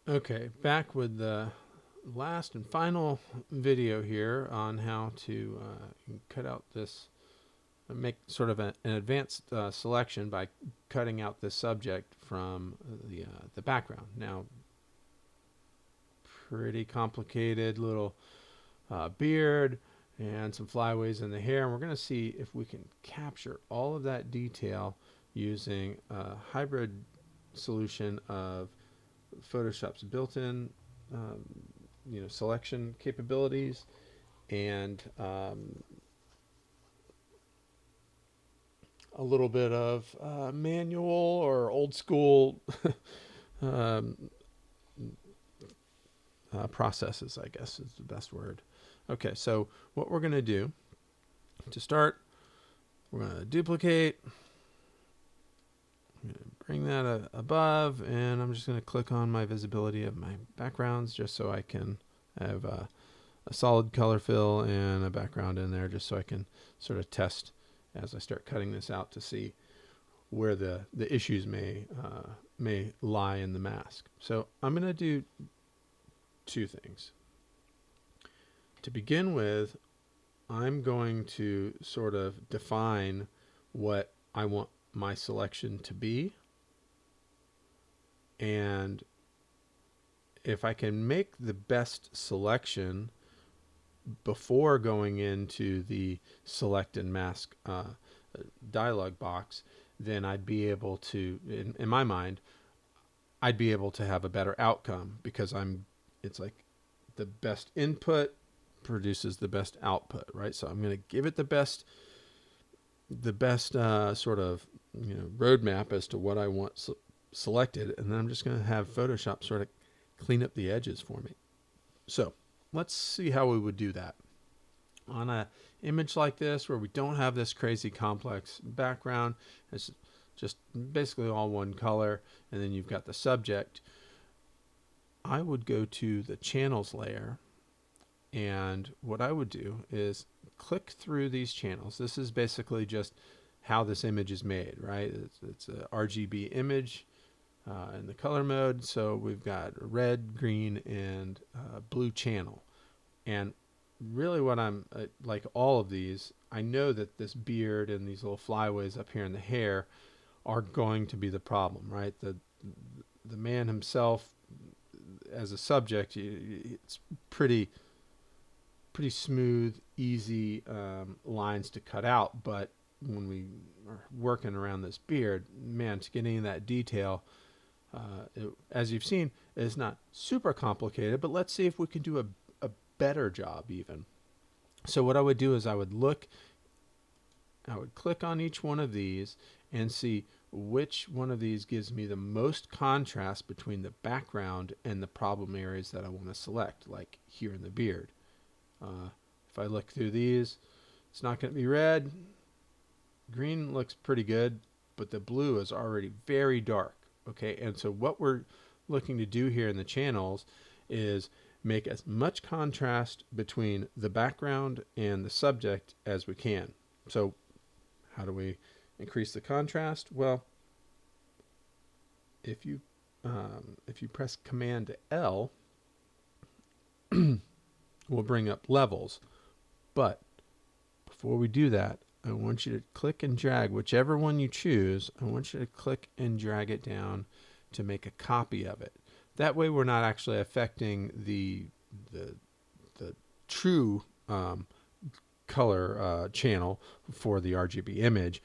Okay, back with the last and final video here on how to cut out this, make sort of an advanced selection by cutting out the subject from the background. Now, pretty complicated little beard and some flyaways in the hair, and we're going to see if we can capture all of that detail using a hybrid solution of Photoshop's built-in selection capabilities and a little bit of manual or old school um, processes, I guess is the best word. Okay, so what we're going to do to start, we're going to duplicate, bring that above, and I'm just going to click on my visibility of my backgrounds just so I can have a solid color fill and a background in there, just so I can sort of test as I start cutting this out to see where the issues may lie in the mask. So I'm going to do two things. To begin with, I'm going to sort of define what I want my selection to be. And if I can make the best selection before going into the select and mask dialog box, then I'd be able to, in my mind, I'd be able to have a better outcome, because it's like the best input produces the best output, right? So I'm going to give it the best sort of roadmap as to what I want selected, and then I'm just going to have Photoshop sort of clean up the edges for me. So let's see how we would do that on a image like this, where we don't have this crazy complex background. It's just basically all one color, and then you've got the subject. I would go to the channels layer, and what I would do is click through these channels. This is basically just how this image is made, right? It's a RGB image in the color mode. So we've got red, green, and blue channel. And really what I'm like all of these, I know that this beard and these little flyaways up here in the hair are going to be the problem, right? The man himself as a subject, it's pretty smooth, easy lines to cut out. But when we are working around this beard, man, to get any of that detail, as you've seen, is not super complicated. But let's see if we can do a better job even. So what I would do is I would click on each one of these and see which one of these gives me the most contrast between the background and the problem areas that I want to select, like here in the beard. If I look through these, it's not going to be red. Green looks pretty good, but the blue is already very dark. Okay, and so what we're looking to do here in the channels is make as much contrast between the background and the subject as we can. So how do we increase the contrast? Well, if you press Command L, we'll bring up levels. But before we do that, I want you to click and drag whichever one you choose. I want you to click and drag it down to make a copy of it. That way we're not actually affecting the true color channel for the RGB image.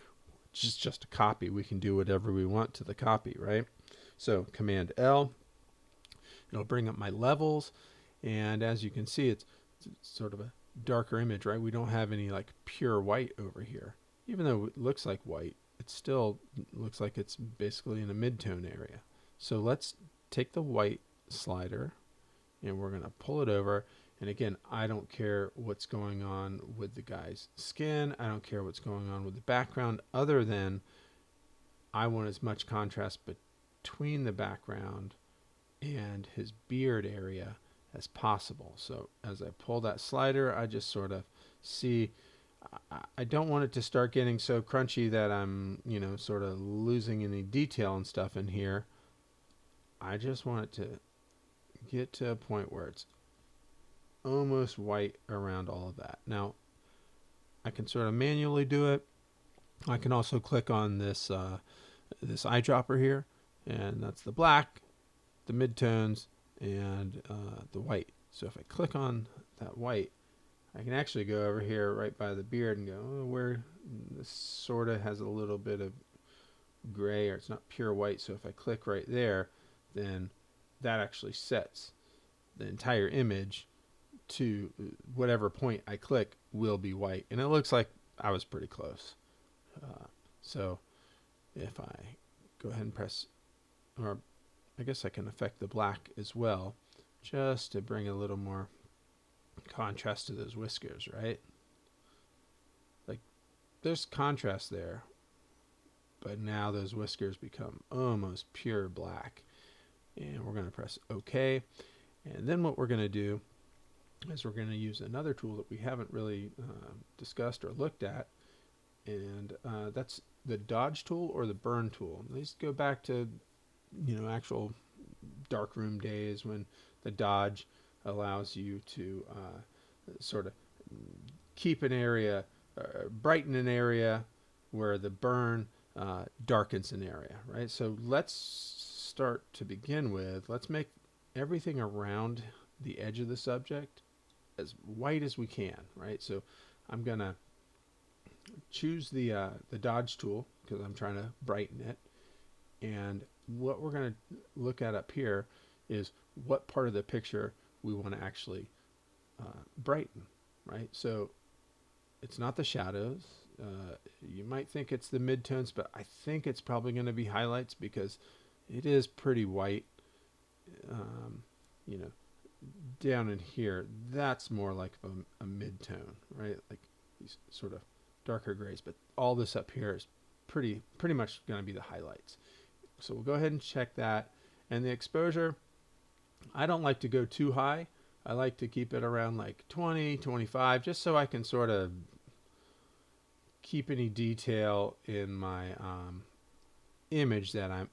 It's just a copy. We can do whatever we want to the copy, right? So Command L, it'll bring up my levels, and as you can see, it's sort of a darker image, right? We don't have any like pure white over here. Even though it looks like white, it still looks like it's basically in a mid-tone area. So let's take the white slider and we're going to pull it over. And again, I don't care what's going on with the guy's skin. I don't care what's going on with the background, other than I want as much contrast between the background and his beard area as possible. So as I pull that slider, I just sort of see, I don't want it to start getting so crunchy that I'm, sort of losing any detail and stuff in here. I just want it to get to a point where it's almost white around all of that. Now, I can sort of manually do it. I can also click on this this eyedropper here, and that's the black, the midtones, and the white. So if I click on that white, I can actually go over here right by the beard and go, oh, where this sort of has a little bit of gray, or it's not pure white. So if I click right there, then that actually sets the entire image to whatever point I click will be white. And it looks like I was pretty close. So if I go ahead and press, or I guess I can affect the black as well, just to bring a little more contrast to those whiskers, right? Like, there's contrast there, but now those whiskers become almost pure black. And we're going to press OK. And then what we're going to do is we're going to use another tool that we haven't really discussed or looked at, and that's the dodge tool or the burn tool. These go back to, actual darkroom days when the dodge allows you to sort of keep an area, brighten an area, where the burn darkens an area, right? So let's start to begin with. Let's make everything around the edge of the subject as white as we can, right? So I'm gonna choose the dodge tool because I'm trying to brighten it, and what we're going to look at up here is what part of the picture we want to actually brighten, right? So it's not the shadows. You might think it's the midtones, but I think it's probably going to be highlights because it is pretty white. Down in here, that's more like a midtone, right? Like these sort of darker grays, but all this up here is pretty much going to be the highlights. So we'll go ahead and check that. And the exposure, I don't like to go too high. I like to keep it around like 20, 25, just so I can sort of keep any detail in my image that I'm,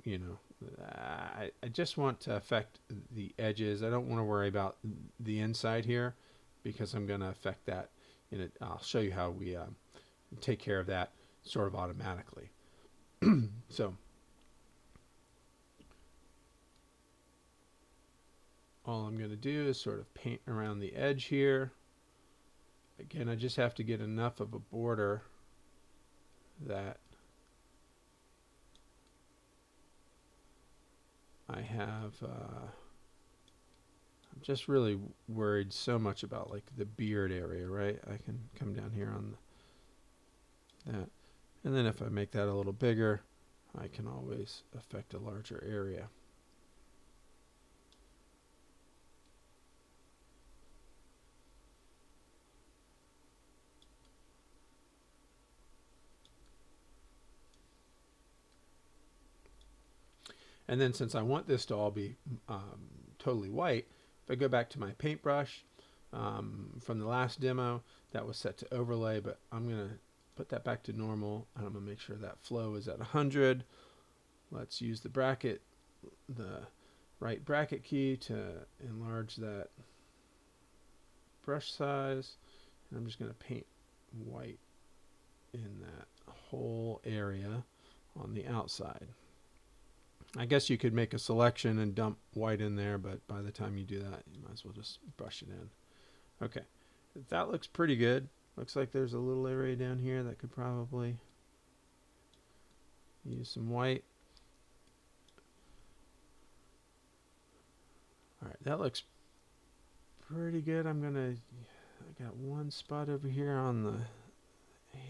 I just want to affect the edges. I don't want to worry about the inside here because I'm going to affect that. I'll show you how we take care of that sort of automatically. So all I'm going to do is sort of paint around the edge here. Again, I just have to get enough of a border that I have, I'm just really worried so much about like the beard area, right? I can come down here on that. And then if I make that a little bigger, I can always affect a larger area. And then since I want this to all be totally white, if I go back to my paintbrush from the last demo, that was set to overlay, but I'm going to put that back to normal, and I'm going to make sure that flow is at 100. Let's use the bracket, the right bracket key to enlarge that brush size. And I'm just going to paint white in that whole area on the outside. I guess you could make a selection and dump white in there, but by the time you do that, you might as well just brush it in. Okay, that looks pretty good. Looks like there's a little area down here that could probably use some white. All right, that looks pretty good. I got one spot over here on the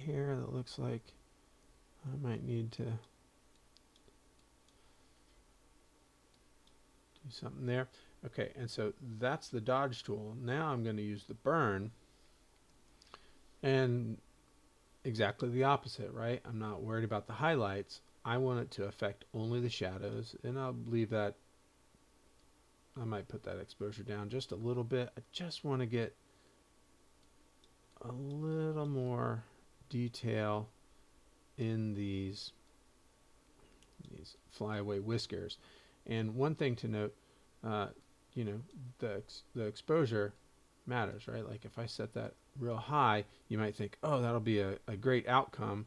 hair that looks like I might need to do something there. Okay, and so that's the dodge tool. Now I'm going to use the burn, and exactly the opposite, right? I'm not worried about the highlights. I want it to affect only the shadows, and I'll leave that. I might put that exposure down just a little bit. I just want to get a little more detail in these flyaway whiskers. And one thing to note, you know, the exposure matters, right? Like if I set that real high, you might think, oh, that'll be a great outcome.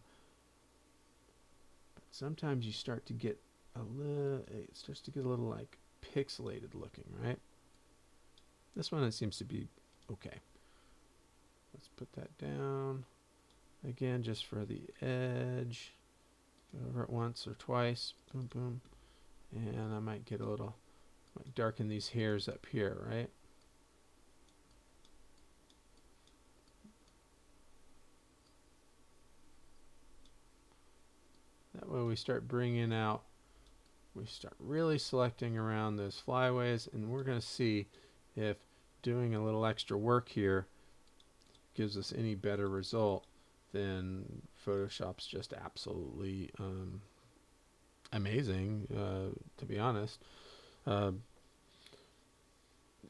But sometimes you start to get it starts to get a little like pixelated looking, right? This one, it seems to be okay. Let's put that down again, just for the edge. Go over it once or twice, boom, boom. And I might get a little, might darken these hairs up here, right? That way we start bringing out, we start really selecting around those flyaways, and we're going to see if doing a little extra work here gives us any better result than Photoshop's just absolutely amazing, to be honest. You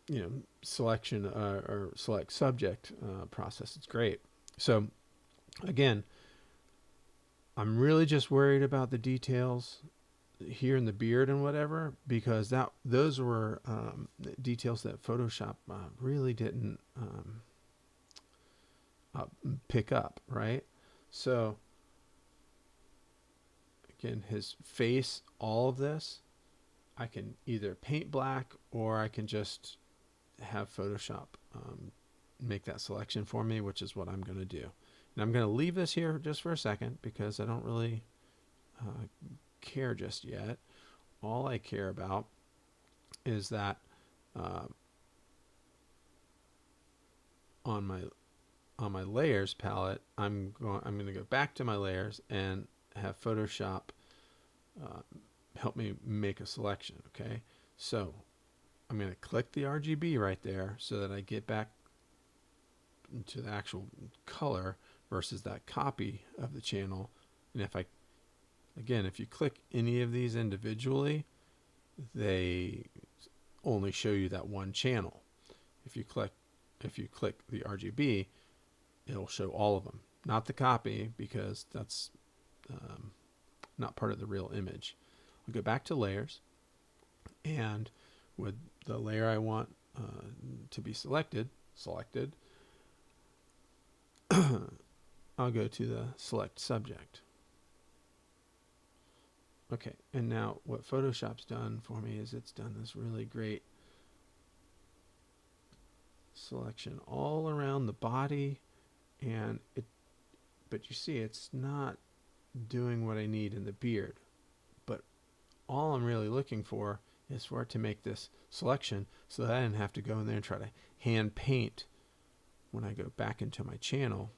know, selection or select subject process, it's great. So again, I'm really just worried about the details here in the beard and whatever, because those were details that Photoshop really didn't pick up, right? So again, his face, all of this, I can either paint black or I can just have Photoshop make that selection for me, which is what I'm going to do. And I'm going to leave this here just for a second because I don't really care just yet. All I care about is that on my layers palette, I'm going to go back to my layers and have Photoshop help me make a selection. Okay, so I'm going to click the RGB right there so that I get back to the actual color versus that copy of the channel. And if you click any of these individually, they only show you that one channel. If you click the RGB, it'll show all of them, not the copy, because that's not part of the real image. I'll go back to layers, and with the layer I want to be selected, I'll go to the select subject. Okay, and now what Photoshop's done for me is it's done this really great selection all around the body, and but you see it's not doing what I need in the beard. But all I'm really looking for is for it to make this selection so that I didn't have to go in there and try to hand paint when I go back into my channel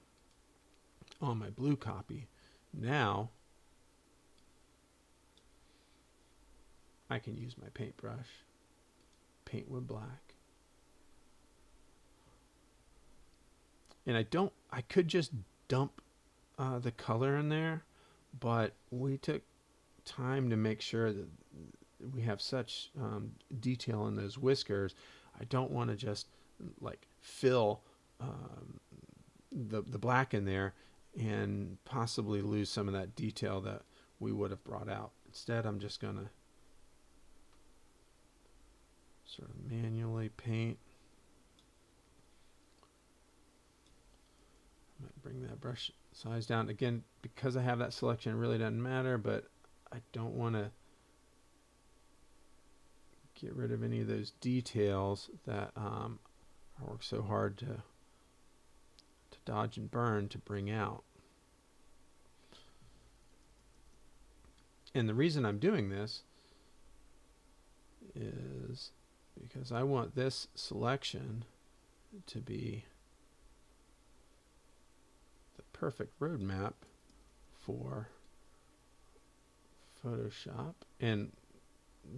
on my blue copy. Now I can use my paintbrush, paint with black. And I could just dump the color in there, but we took time to make sure that we have such detail in those whiskers. I don't want to just like fill the black in there and possibly lose some of that detail that we would have brought out. Instead, I'm just going to sort of manually paint. I might bring that brush size down. Again, because I have that selection, it really doesn't matter, but I don't want to get rid of any of those details that I work so hard to dodge and burn to bring out. And the reason I'm doing this is because I want this selection to be the perfect roadmap for Photoshop. And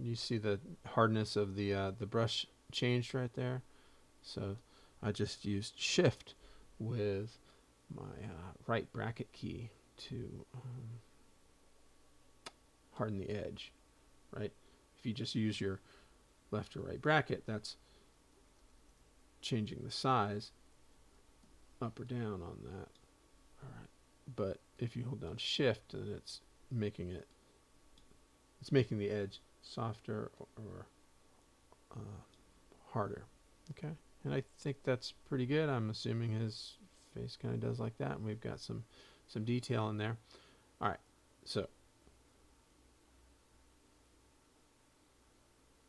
you see the hardness of the brush changed right there. So I just used Shift with my right bracket key to harden the edge, right? If you just use your left or right bracket, that's changing the size up or down on that. All right. But if you hold down Shift, then it's making the edge softer or harder. Okay, and I think that's pretty good. I'm assuming his face kind of does like that, and we've got some detail in there. All right, so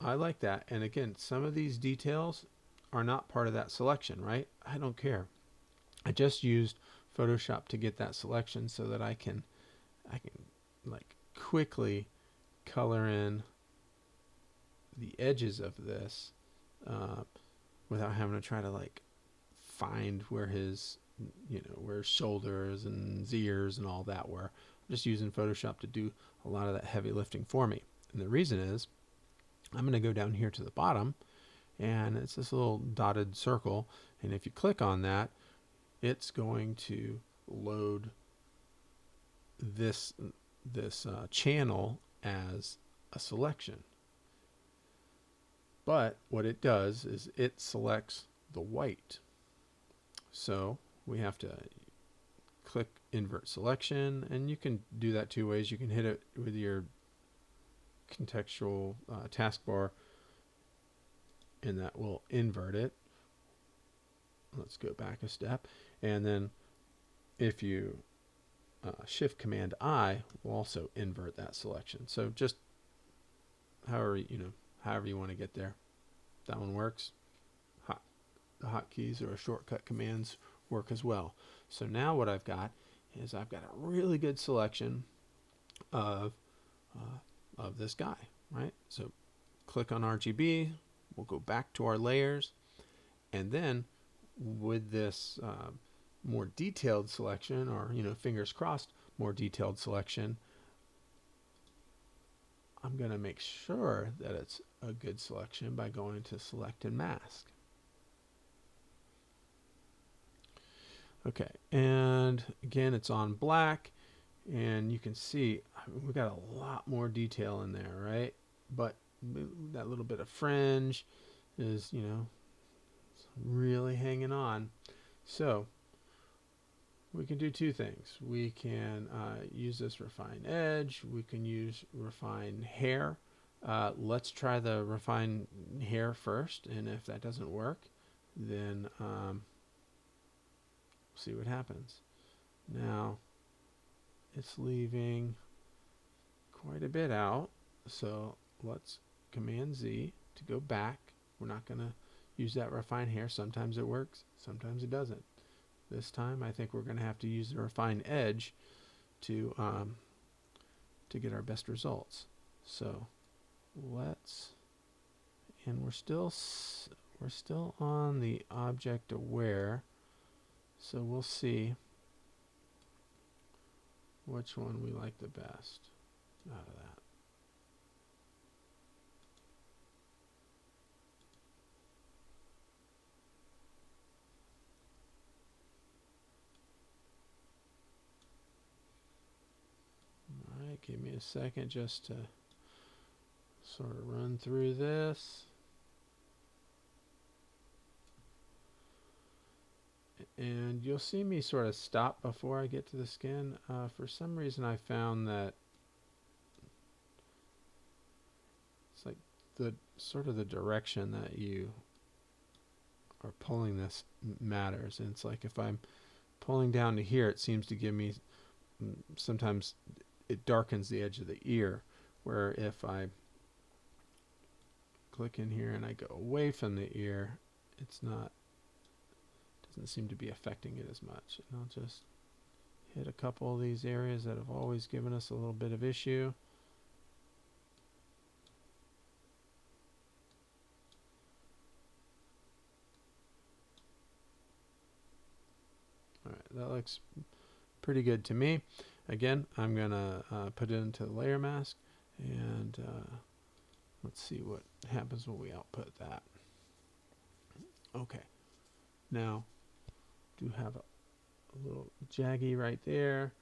I like that. And again, some of these details are not part of that selection, right? I don't care. I just used Photoshop to get that selection so that I can like quickly color in the edges of this without having to try to like find where his where his shoulders and his ears and all that were. I'm just using Photoshop to do a lot of that heavy lifting for me. And the reason is I'm going to go down here to the bottom, and it's this little dotted circle, and if you click on that, it's going to load this channel as a selection. But what it does is it selects the white. So we have to click invert selection, and you can do that two ways. You can hit it with your contextual taskbar, and that will invert it. Let's go back a step, and then if you Shift Command I will also invert that selection. So just however you want to get there. That one works. The hotkeys or shortcut commands work as well. So now what I've got is I've got a really good selection of this guy, right? So click on RGB. We'll go back to our layers, and then with this more detailed selection, or fingers crossed, more detailed selection, I'm going to make sure that it's a good selection by going to select and mask. Okay, and again, it's on black, and you can see we got a lot more detail in there, right? But that little bit of fringe is, really hanging on. So we can do two things. We can use this refine edge. We can use refine hair. Let's try the refine hair first, and if that doesn't work, then see what happens. Now it's leaving quite a bit out, so let's Command Z to go back. We're not going to use that refine hair. Sometimes it works, sometimes it doesn't. This time I think we're going to have to use the refine edge to get our best results. So let's, and we're still on the object aware, so we'll see which one we like the best out of that. All right, give me a second just to sort of run through this. And you'll see me sort of stop before I get to the skin. For some reason I found that it's like the sort of the direction that you are pulling this matters. And it's like if I'm pulling down to here, it seems to give me, sometimes it darkens the edge of the ear, where if I click in here and I go away from the ear, it's not, doesn't seem to be affecting it as much. And I'll just hit a couple of these areas that have always given us a little bit of issue. All right, that looks pretty good to me. Again, I'm gonna put it into the layer mask, and let's see what happens when we output that. Okay, now do have a little jaggy right there,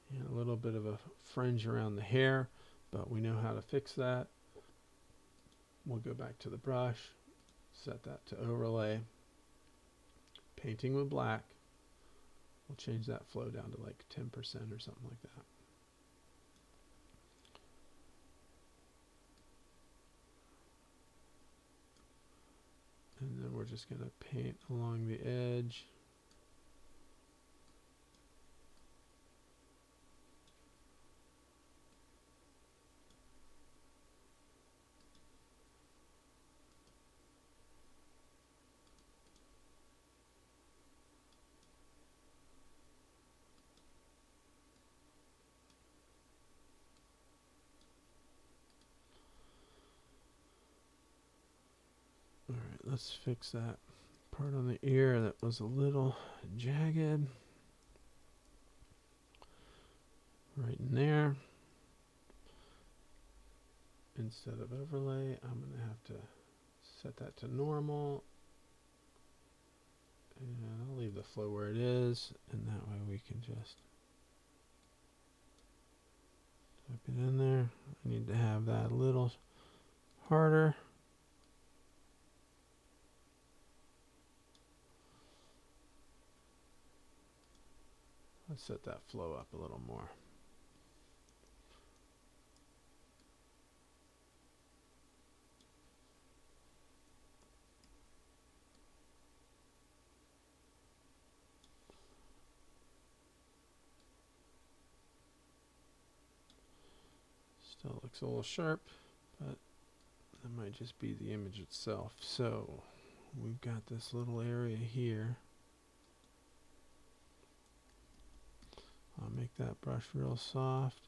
and a little bit of a fringe around the hair, but we know how to fix that. We'll go back to the brush, set that to overlay, painting with black. We'll change that flow down to like 10% or something like that. just going to paint along the edge. All right, let's fix that part on the ear that was a little jagged. Right in there. Instead of overlay, I'm going to have to set that to normal. And I'll leave the flow where it is, and that way we can just type it in there. I need to have that a little harder. Let's set that flow up a little more. Still looks a little sharp, but that might just be the image itself. So we've got this little area here. I'll make that brush real soft.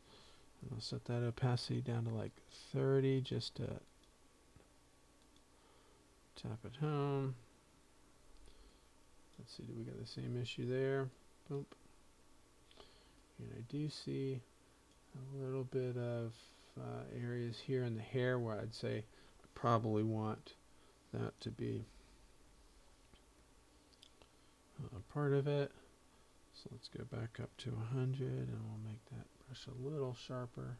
And I'll set that opacity down to like 30 just to tap it home. Let's see, do we got the same issue there? Boom. And I do see a little bit of areas here in the hair where I'd say I probably want that to be a part of it. So let's go back up to 100 and we'll make that brush a little sharper.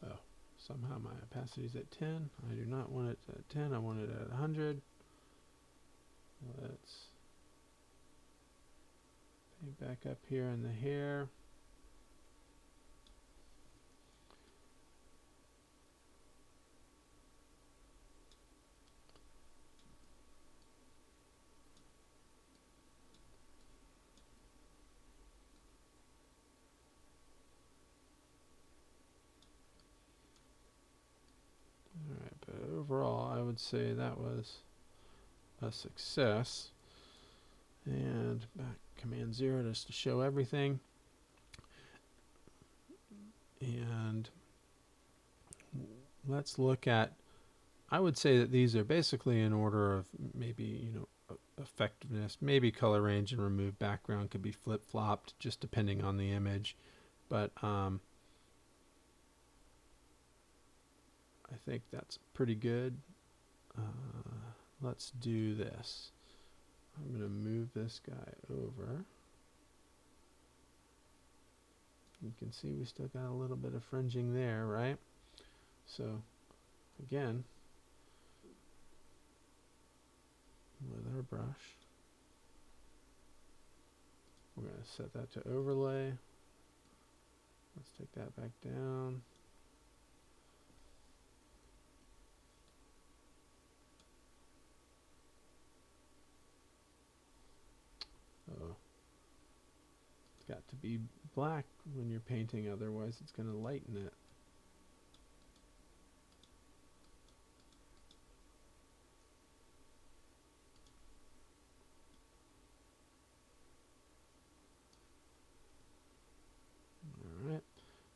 Oh, somehow my opacity is at 10. I do not want it at 10, I want it at 100. Let's paint back up here in the hair. Alright, but overall I would say that was a success. And back Command 0 just to show everything. And let's look at, I would say that these are basically in order of maybe, you know, effectiveness. Maybe color range and remove background could be flip-flopped just depending on the image. But I think that's pretty good. Let's do this. I'm going to move this guy over. You can see we still got a little bit of fringing there, right? So again, with our brush, we're going to set that to overlay. Let's take that back down. Oh, it's got to be black when you're painting, otherwise it's going to lighten it. Alright,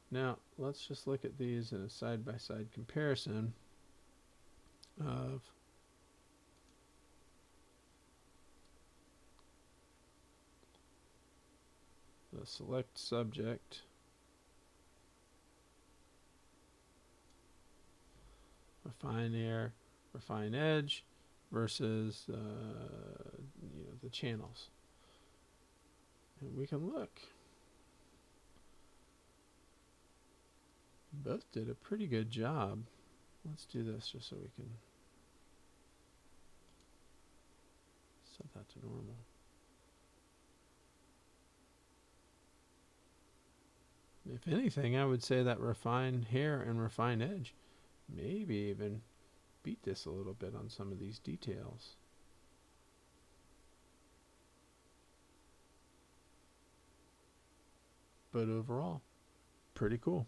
now let's just look at these in a side-by-side comparison of the select subject, refine air, refine edge versus you know, the channels. And we can look. Both did a pretty good job. Let's do this just so we can set that to normal. If anything, I would say that refined hair and refined edge maybe even beat this a little bit on some of these details. But overall, pretty cool.